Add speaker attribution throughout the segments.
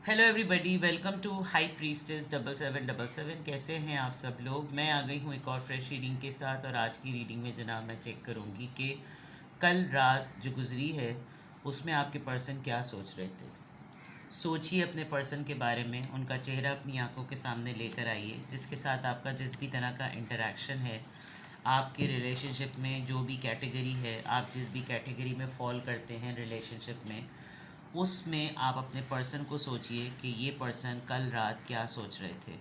Speaker 1: Hello everybody, welcome to high priestess 7777। कैसे हैं आप सब लोग। मैं आ गई हूँ एक और फ्रेश रीडिंग के साथ। और आज की रीडिंग में जनाब मैं चेक करूँगी कि कल रात जो गुजरी है उसमें आपके पर्सन क्या सोच रहे थे। सोचिए अपने पर्सन के बारे में, उनका चेहरा अपनी आंखों के सामने लेकर आइए, जिसके साथ आपका जिस भी तरह का इंटरेक्शन है, आपके रिलेशनशिप में जो भी कैटेगरी है, आप जिस भी कैटेगरी में फॉल करते हैं रिलेशनशिप में, उसमें आप अपने पर्सन को सोचिए कि ये पर्सन कल रात क्या सोच रहे थे।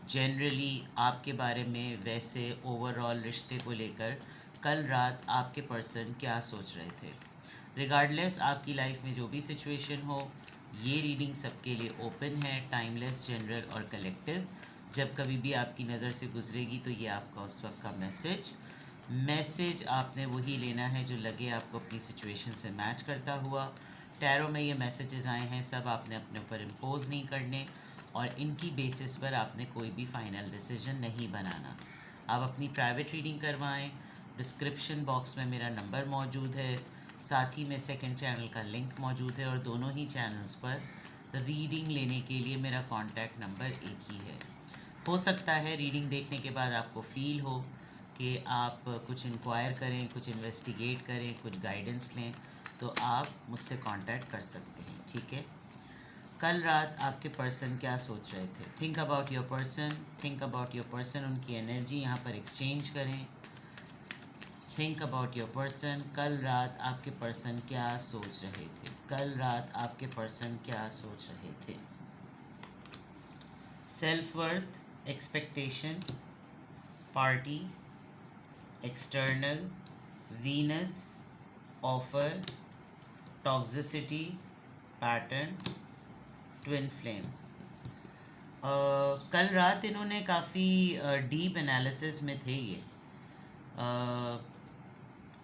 Speaker 1: जनरली आपके बारे में, वैसे ओवरऑल रिश्ते को लेकर कल रात आपके पर्सन क्या सोच रहे थे। रिगार्डलेस आपकी लाइफ में जो भी सिचुएशन हो, ये रीडिंग सबके लिए ओपन है, टाइमलेस, जनरल और कलेक्टिव। जब कभी भी आपकी नज़र से गुजरेगी तो ये आपका उस वक्त का मैसेज आपने वही लेना है जो लगे आपको अपनी सिचुएशन से मैच करता हुआ। टैरो में ये मैसेजेस आए हैं, सब आपने अपने ऊपर इम्पोज नहीं करने, और इनकी बेसिस पर आपने कोई भी फाइनल डिसीजन नहीं बनाना। आप अपनी प्राइवेट रीडिंग करवाएं। डिस्क्रिप्शन बॉक्स में मेरा नंबर मौजूद है, साथ ही में सेकंड चैनल का लिंक मौजूद है, और दोनों ही चैनल्स पर रीडिंग लेने के लिए मेरा कॉन्टैक्ट नंबर एक ही है। हो सकता है रीडिंग देखने के बाद आपको फील हो कि आप कुछ इंक्वायर करें, कुछ इन्वेस्टिगेट करें, कुछ गाइडेंस लें, तो आप मुझसे कांटेक्ट कर सकते हैं, ठीक है। कल रात आपके पर्सन क्या सोच रहे थे। Think about your person, think about your person. उनकी एनर्जी यहाँ पर एक्सचेंज करें। Think about your person. कल रात आपके पर्सन क्या सोच रहे थे। कल रात आपके पर्सन क्या सोच रहे थे। Self worth, expectation, party, external, Venus, offer, toxicity, pattern, twin flame. कल रात इन्होंने काफ़ी डीप एनालिसिस में थे ये।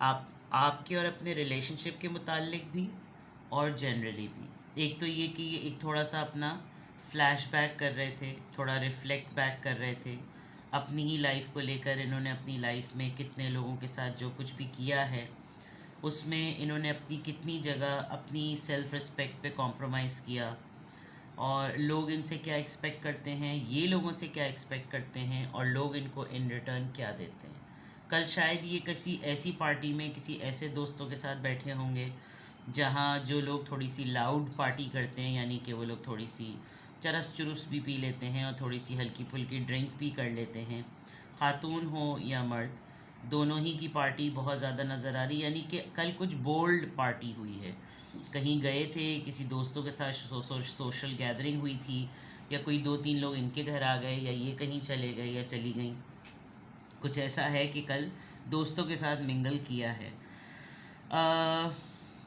Speaker 1: आप आपके और अपने रिलेशनशिप के मुतालिक भी, और जनरली भी। एक तो ये कि ये एक थोड़ा सा अपना फ्लैशबैक कर रहे थे, थोड़ा रिफ्लेक्ट बैक कर रहे थे अपनी ही लाइफ को लेकर। इन्होंने अपनी लाइफ में कितने लोगों के साथ जो कुछ भी किया है, उसमें इन्होंने अपनी कितनी जगह अपनी सेल्फ़ रिस्पेक्ट पे कॉम्प्रोमाइज़ किया, और लोग इनसे क्या एक्सपेक्ट करते हैं, ये लोगों से क्या एक्सपेक्ट करते हैं, और लोग इनको इन रिटर्न क्या देते हैं। कल शायद ये किसी ऐसी पार्टी में किसी ऐसे दोस्तों के साथ बैठे होंगे जहाँ जो लोग थोड़ी सी लाउड पार्टी करते हैं, यानी कि वो लोग थोड़ी सी चरस चुरुस भी पी लेते हैं और थोड़ी सी हल्की फुल्की ड्रिंक भी कर लेते हैं। ख़ातून हो या मर्द, दोनों ही की पार्टी बहुत ज़्यादा नज़र आ रही, यानी कि कल कुछ बोल्ड पार्टी हुई है। कहीं गए थे, किसी दोस्तों के साथ सोशल गैदरिंग हुई थी, या कोई दो तीन लोग इनके घर आ गए, या ये कहीं चले गए या चली गई। कुछ ऐसा है कि कल दोस्तों के साथ मिंगल किया है।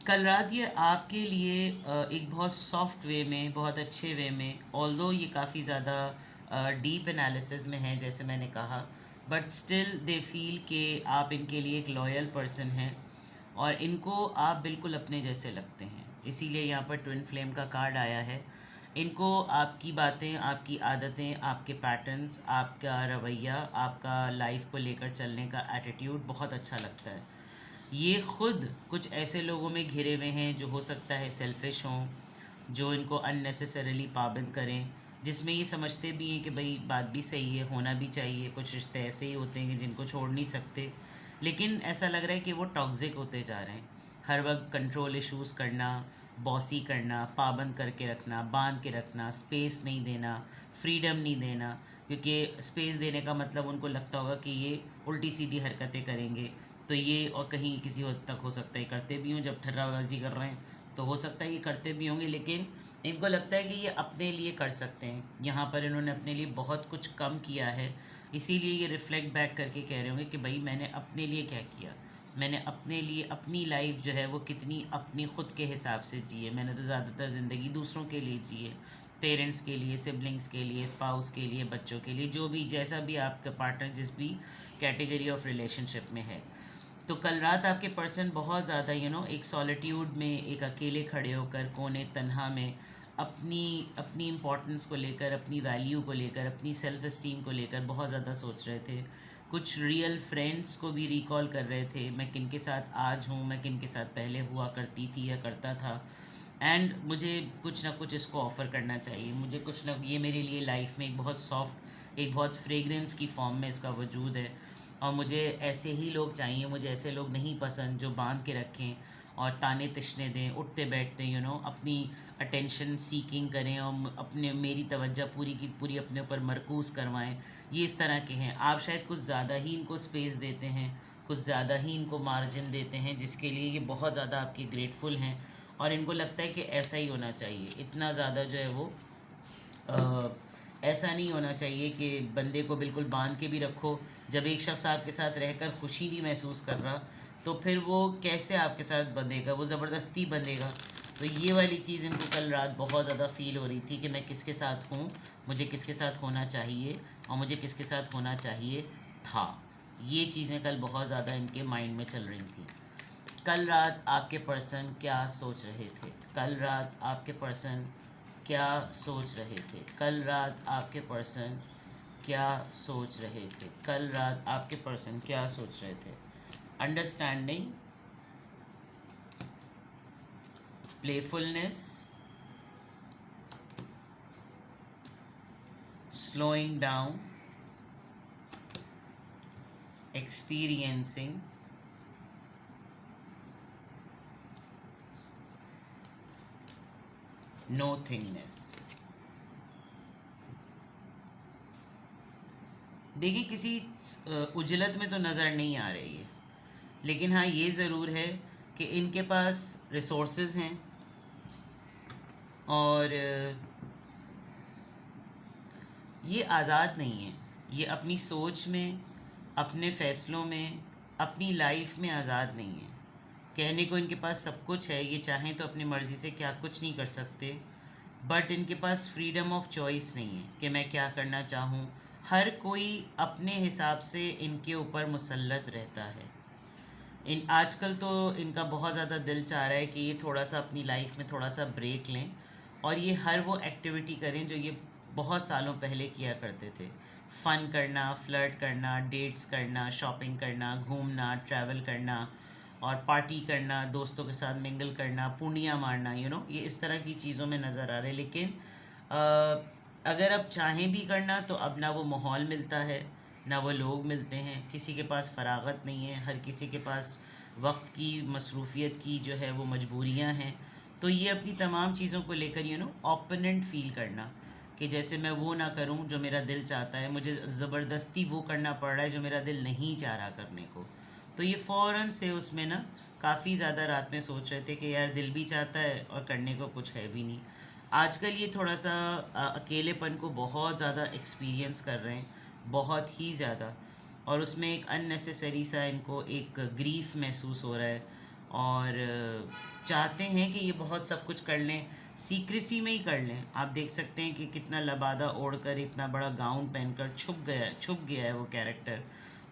Speaker 1: कल रात ये आपके लिए एक बहुत सॉफ्ट वे में, बहुत अच्छे वे में, ऑल्दो ये काफ़ी ज़्यादा डीप एनालिसिस में है जैसे मैंने कहा, बट स्टिल दे फील कि आप इनके लिए एक लॉयल पर्सन हैं, और इनको आप बिल्कुल अपने जैसे लगते हैं। इसीलिए यहाँ पर ट्विन फ्लेम का कार्ड आया है। इनको आपकी बातें, आपकी आदतें, आपके पैटर्न्स, आपका रवैया, आपका लाइफ को लेकर चलने का एटीट्यूड बहुत अच्छा लगता है। ये खुद कुछ ऐसे लोगों में घिरे हुए हैं जो हो सकता है सेल्फिश हों, जो इनको अननेसेसरीली पाबंद करें, जिसमें ये समझते भी हैं कि भाई बात भी सही है, होना भी चाहिए। कुछ रिश्ते ऐसे ही होते हैं कि जिनको छोड़ नहीं सकते, लेकिन ऐसा लग रहा है कि वो टॉक्सिक होते जा रहे हैं। हर वक्त कंट्रोल इश्यूज़ करना, बॉसी करना, पाबंद करके रखना, बांध के रखना, स्पेस नहीं देना, फ्रीडम नहीं देना। क्योंकि स्पेस देने का मतलब उनको लगता होगा कि ये उल्टी सीधी हरकतें करेंगे, तो ये और कहीं किसी हद तक हो सकता है करते भी हों। जब ठर्राबाजी कर रहे हैं तो हो सकता है ये करते भी होंगे, लेकिन इनको लगता है कि ये अपने लिए कर सकते हैं। यहाँ पर इन्होंने अपने लिए बहुत कुछ कम किया है, इसीलिए ये रिफ़्लेक्ट बैक करके कह रहे होंगे कि भाई मैंने अपने लिए क्या किया, मैंने अपने लिए अपनी लाइफ जो है वो कितनी अपनी ख़ुद के हिसाब से जी है। मैंने तो ज़्यादातर ज़िंदगी दूसरों के लिए जी है, पेरेंट्स के लिए, सिबलिंग्स के लिए, स्पाउस के लिए, बच्चों के लिए, जो भी जैसा भी आपका पार्टनर जिस भी कैटेगरी ऑफ रिलेशनशिप में है। तो कल रात आपके पर्सन बहुत ज़्यादा एक सॉलिट्यूड में, एक अकेले खड़े होकर कोने तन्हा में अपनी अपनी इम्पोर्टेंस को लेकर, अपनी वैल्यू को लेकर, अपनी सेल्फ़ इस्टीम को लेकर बहुत ज़्यादा सोच रहे थे। कुछ रियल फ्रेंड्स को भी रिकॉल कर रहे थे, मैं किन के साथ आज हूँ, मैं किन के साथ पहले हुआ करती थी या करता था। एंड मुझे कुछ ना कुछ इसको ऑफ़र करना चाहिए, मुझे कुछ ना, ये मेरे लिए लाइफ में एक बहुत सॉफ्ट, एक बहुत फ्रेगरेंस की फॉर्म में इसका वजूद है। और मुझे ऐसे ही लोग चाहिए, मुझे ऐसे लोग नहीं पसंद जो बांध के रखें और ताने तिशने दें, उठते बैठते अपनी अटेंशन सीकिंग करें और अपने मेरी तवज्जो पूरी की पूरी अपने ऊपर मरकूज़ करवाएं। ये इस तरह के हैं। आप शायद कुछ ज़्यादा ही इनको स्पेस देते हैं, कुछ ज़्यादा ही इनको मार्जिन देते हैं, जिसके लिए ये बहुत ज़्यादा आपके ग्रेटफुल हैं और इनको लगता है कि ऐसा ही होना चाहिए। इतना ज़्यादा जो है वो ऐसा नहीं होना चाहिए कि बंदे को बिल्कुल बांध के भी रखो। जब एक शख्स आपके साथ रहकर खुशी नहीं महसूस कर रहा तो फिर वो कैसे आपके साथ बंधेगा, वो ज़बरदस्ती बंधेगा। तो ये वाली चीज़ इनको कल रात बहुत ज़्यादा फ़ील हो रही थी कि मैं किसके साथ हूँ, मुझे किसके साथ होना चाहिए और मुझे किसके साथ होना चाहिए था। ये चीज़ें कल बहुत ज़्यादा इनके माइंड में चल रही थी। कल रात आपके पर्सन क्या सोच रहे थे? कल रात आपके पर्सन क्या सोच रहे थे? कल रात आपके पर्सन क्या सोच रहे थे? कल रात आपके पर्सन क्या सोच रहे थे? Understanding, playfulness, slowing down, experiencing, nothingness। देखिए किसी उजलत में तो नज़र नहीं आ रही है, लेकिन हाँ ये ज़रूर है कि इनके पास रिसोर्सेज हैं और ये आज़ाद नहीं है। ये अपनी सोच में, अपने फ़ैसलों में, अपनी लाइफ में आज़ाद नहीं है। कहने को इनके पास सब कुछ है, ये चाहें तो अपनी मर्ज़ी से क्या कुछ नहीं कर सकते, बट इनके पास फ्रीडम ऑफ चॉइस नहीं है कि मैं क्या करना चाहूँ। हर कोई अपने हिसाब से इनके ऊपर मुसल्लत रहता है। इन आजकल तो इनका बहुत ज़्यादा दिल चाह रहा है कि ये थोड़ा सा अपनी लाइफ में थोड़ा सा ब्रेक लें और ये हर वो एक्टिविटी करें जो ये बहुत सालों पहले किया करते थे। फ़न करना, फ्लर्ट करना, डेट्स करना, शॉपिंग करना, घूमना, ट्रैवल करना और पार्टी करना, दोस्तों के साथ मिंगल करना, पूर्णिया मारना, ये इस तरह की चीज़ों में नज़र आ रहे हैं। लेकिन अगर अब चाहें भी करना तो अब ना वो माहौल मिलता है, ना वो लोग मिलते हैं, किसी के पास फ़रागत नहीं है, हर किसी के पास वक्त की मसरूफ़ियत की जो है वो मजबूरियां हैं। तो ये अपनी तमाम चीज़ों को लेकर ओपोनेंट फ़ील करना कि जैसे मैं वो ना करूं जो मेरा दिल चाहता है, मुझे ज़बरदस्ती वो करना पड़ रहा है जो मेरा दिल नहीं चाह रहा करने को। तो ये फ़ौरन से उसमें ना काफ़ी ज़्यादा रात में सोच रहे थे कि यार दिल भी चाहता है और करने को कुछ है भी नहीं। आजकल ये थोड़ा सा अकेलेपन को बहुत ज़्यादा एक्सपीरियंस कर रहे हैं, बहुत ही ज़्यादा। और उसमें एक अननेसेसरी सा इनको एक ग्रीफ महसूस हो रहा है और चाहते हैं कि ये बहुत सब कुछ कर लें, सीक्रेसी में ही कर लें। आप देख सकते हैं कि कितना लबादा ओढ़कर, इतना बड़ा गाउन पहनकर छुप गया है वो कैरेक्टर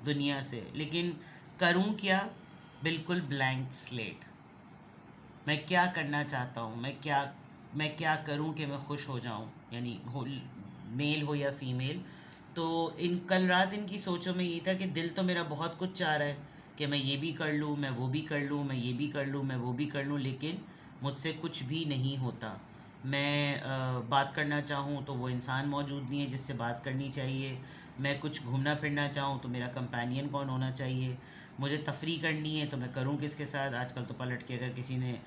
Speaker 1: दुनिया से। लेकिन करूं क्या? बिल्कुल ब्लैंक स्लेट। मैं क्या करना चाहता हूँ, मैं क्या करूँ कि मैं खुश हो जाऊँ, यानी हो मेल हो या फीमेल। तो इन कल रात इनकी सोचों में ये था कि दिल तो मेरा बहुत कुछ चाह रहा है कि मैं ये भी कर लूँ, मैं वो भी कर लूँ, मैं ये भी कर लूँ, मैं वो भी कर लूँ, लेकिन मुझसे कुछ भी नहीं होता। मैं बात करना चाहूँ तो वो इंसान मौजूद नहीं है जिससे बात करनी चाहिए। मैं कुछ घूमना फिरना चाहूँ तो मेरा कंपेनियन कौन होना चाहिए। मुझे तफरी करनी है तो मैं करूँ किसके साथ। आजकल तो पलट के अगर किसी ने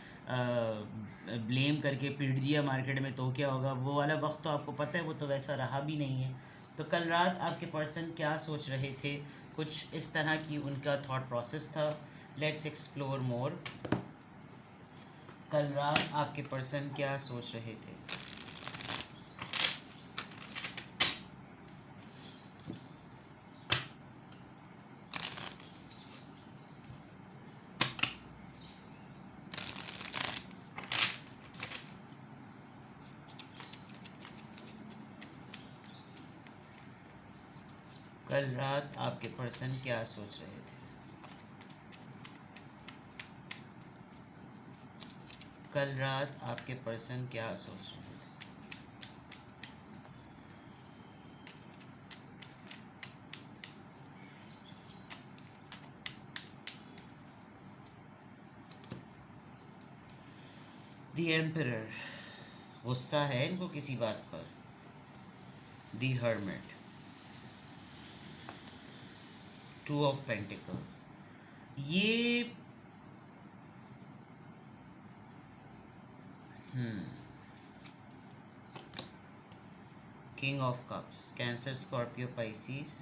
Speaker 1: ब्लेम करके पीट दिया मार्केट में तो क्या होगा। वो वाला वक्त तो आपको पता है, वो तो वैसा रहा भी नहीं है। तो कल रात आपके पर्सन क्या सोच रहे थे, कुछ इस तरह की उनका थॉट प्रोसेस था। Let's explore more. कल रात आपके पर्सन क्या सोच रहे थे? कल रात आपके पर्सन क्या सोच रहे थे? कल रात आपके पर्सन क्या सोच रहे थे? द एम्परर, गुस्सा है इनको किसी बात पर। The hermit, two of pentacles, ये king of cups, Cancer, Scorpio, Pisces,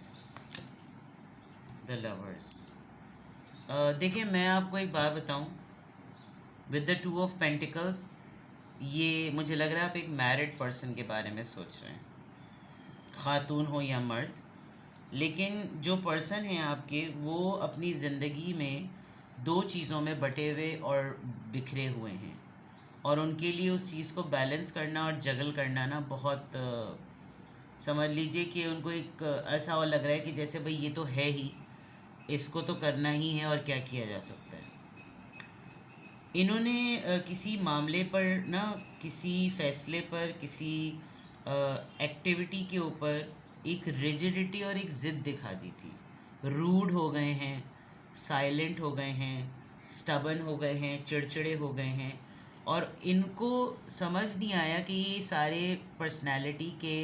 Speaker 1: the lovers. देखिए मैं आपको एक बात बताऊं, with the two of pentacles, ये मुझे लग रहा है आप एक मैरिड पर्सन के बारे में सोच रहे हैं, खातून हो या मर्द। लेकिन जो पर्सन हैं आपके, वो अपनी ज़िंदगी में दो चीज़ों में बटे हुए और बिखरे हुए हैं, और उनके लिए उस चीज़ को बैलेंस करना और जगल करना ना बहुत समझ लीजिए कि उनको एक ऐसा और लग रहा है कि जैसे भाई ये तो है ही, इसको तो करना ही है और क्या किया जा सकता है। इन्होंने किसी मामले पर ना, किसी फैसले पर, किसी एक्टिविटी के ऊपर एक रिजिडिटी और एक ज़िद दिखा दी थी। रूड हो गए हैं, साइलेंट हो गए हैं, स्टबन हो गए हैं, चिड़चिड़े हो गए हैं, और इनको समझ नहीं आया कि ये सारे पर्सनैलिटी के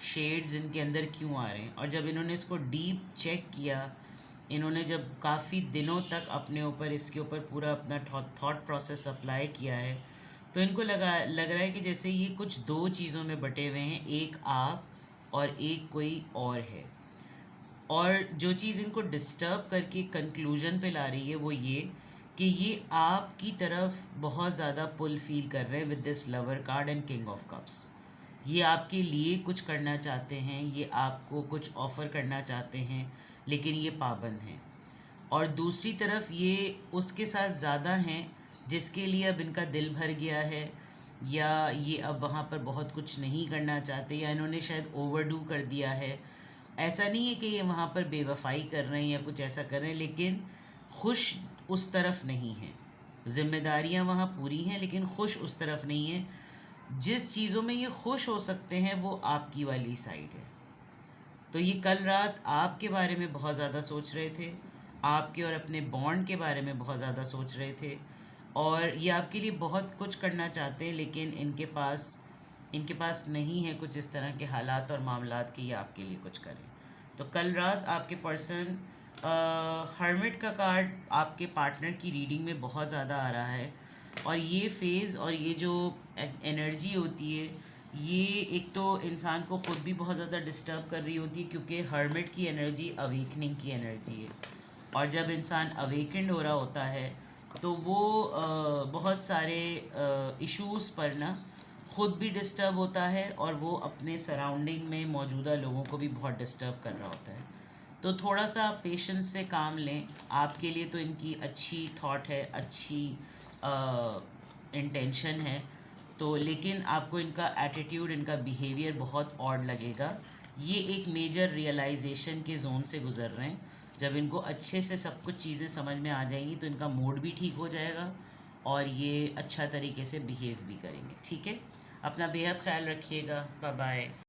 Speaker 1: शेड्स इनके अंदर क्यों आ रहे हैं। और जब इन्होंने इसको डीप चेक किया, इन्होंने जब काफ़ी दिनों तक अपने ऊपर इसके ऊपर पूरा अपना थॉट प्रोसेस अप्लाई किया है, तो इनको लग रहा है कि जैसे ये कुछ दो चीज़ों में बटे हुए हैं, एक आप और एक कोई और है। और जो चीज़ इनको डिस्टर्ब करके कंक्लूजन पे ला रही है वो ये कि ये आपकी तरफ बहुत ज़्यादा पुल फील कर रहे हैं with this lover card and king of cups. ये आपके लिए कुछ करना चाहते हैं, ये आपको कुछ ऑफ़र करना चाहते हैं, लेकिन ये पाबंद हैं। और दूसरी तरफ ये उसके साथ ज़्यादा हैं जिसके लिए अब इनका दिल भर गया है, या ये अब वहाँ पर बहुत कुछ नहीं करना चाहते, या इन्होंने शायद ओवरडू कर दिया है। ऐसा नहीं है कि ये वहाँ पर बेवफाई कर रहे हैं या कुछ ऐसा कर रहे हैं, लेकिन खुश उस तरफ नहीं हैं। जिम्मेदारियाँ वहाँ पूरी हैं लेकिन खुश उस तरफ नहीं हैं। जिस चीज़ों में ये खुश हो सकते हैं वो आपकी वाली साइड है। तो ये कल रात आपके बारे में बहुत ज़्यादा सोच रहे थे, आपके और अपने बॉन्ड के बारे में बहुत ज़्यादा सोच रहे थे, और ये आपके लिए बहुत कुछ करना चाहते हैं, लेकिन इनके पास नहीं है कुछ इस तरह के हालात और मामलात कि ये आपके लिए कुछ करें। तो कल रात आपके पर्सन, हर्मिट का कार्ड आपके पार्टनर की रीडिंग में बहुत ज़्यादा आ रहा है, और ये फेज़ और ये जो एनर्जी होती है, ये एक तो इंसान को ख़ुद भी बहुत ज़्यादा डिस्टर्ब कर रही होती है, क्योंकि हर्मिट की एनर्जी अवेकनिंग की एनर्जी है, और जब इंसान अवेकेंड हो रहा होता है तो वो बहुत सारे इश्यूज़ पर ना ख़ुद भी डिस्टर्ब होता है, और वो अपने सराउंडिंग में मौजूदा लोगों को भी बहुत डिस्टर्ब कर रहा होता है। तो थोड़ा सा पेशेंस से काम लें। आपके लिए तो इनकी अच्छी थॉट है, अच्छी इंटेंशन है, तो लेकिन आपको इनका एटीट्यूड, इनका बिहेवियर बहुत ऑड लगेगा। ये एक मेजर रियलाइजेशन के ज़ोन से गुज़र रहे हैं। जब इनको अच्छे से सब कुछ चीज़ें समझ में आ जाएंगी तो इनका मूड भी ठीक हो जाएगा, और ये अच्छा तरीके से बिहेव भी करेंगे। ठीक है, अपना बेहद ख्याल रखिएगा। Bye bye.